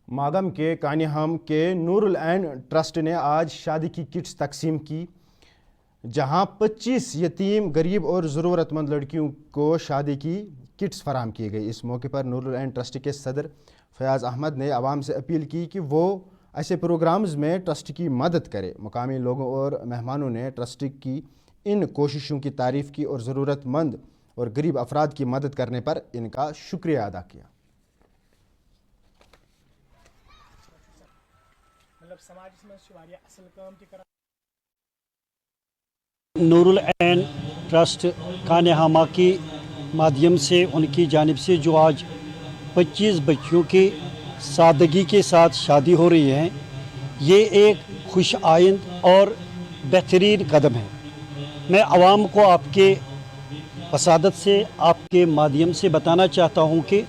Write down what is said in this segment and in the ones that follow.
मागम के कानिहाम के नूरुल ऐन ट्रस्ट ने आज शादी की किट्स तकसीम की, जहां 25 यतीम, गरीब और ज़रूरतमंद लड़कियों को शादी की किट्स फराहम की गई। इस मौके पर नूरुल ऐन ट्रस्ट के सदर फयाज़ अहमद ने आवाम से अपील की कि वो ऐसे प्रोग्राम्स में ट्रस्ट की मदद करे। मुकामी लोगों और मेहमानों ने ट्रस्ट की इन कोशिशों की तारीफ़ की और ज़रूरतमंद और गरीब अफराद की मदद करने पर इनका शुक्रिया अदा किया। नूरुल ऐन ट्रस्ट कानिहामा के माध्यम से उनकी जानिब से जो आज 25 बच्चियों की सादगी के साथ शादी हो रही है, ये एक खुश आइंद और बेहतरीन कदम है। मैं आवाम को आपके वसादत से, आपके माध्यम से बताना चाहता हूँ कि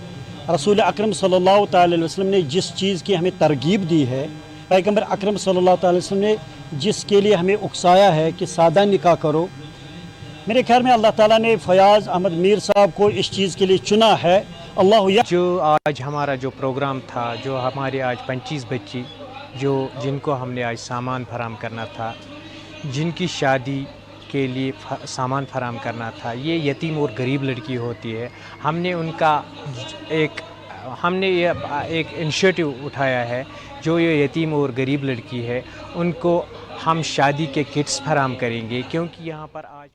रसूल अकरम सल्लल्लाहु अलैहि वसल्लम ने जिस चीज़ की हमें तरगीब दी है, पैगंबर अकरम सल्लल्लाहु अलैहि वसल्लम ने जिसके लिए हमें उकसाया है कि सादा निकाह करो, मेरे ख्याल में अल्लाह ताला ने फयाज़ अहमद मीर साहब को इस चीज़ के लिए चुना है। जो आज हमारा जो प्रोग्राम था, जो हमारे आज 25 बच्ची जिनको हमने आज सामान फराहम करना था, जिनकी शादी के लिए सामान फराहम करना था, ये यतीम और गरीब लड़की होती है। हमने एक इनिशिएटिव उठाया है, जो ये यतीम और गरीब लड़की है उनको हम शादी के किट्स फराहम करेंगे, क्योंकि यहाँ पर आज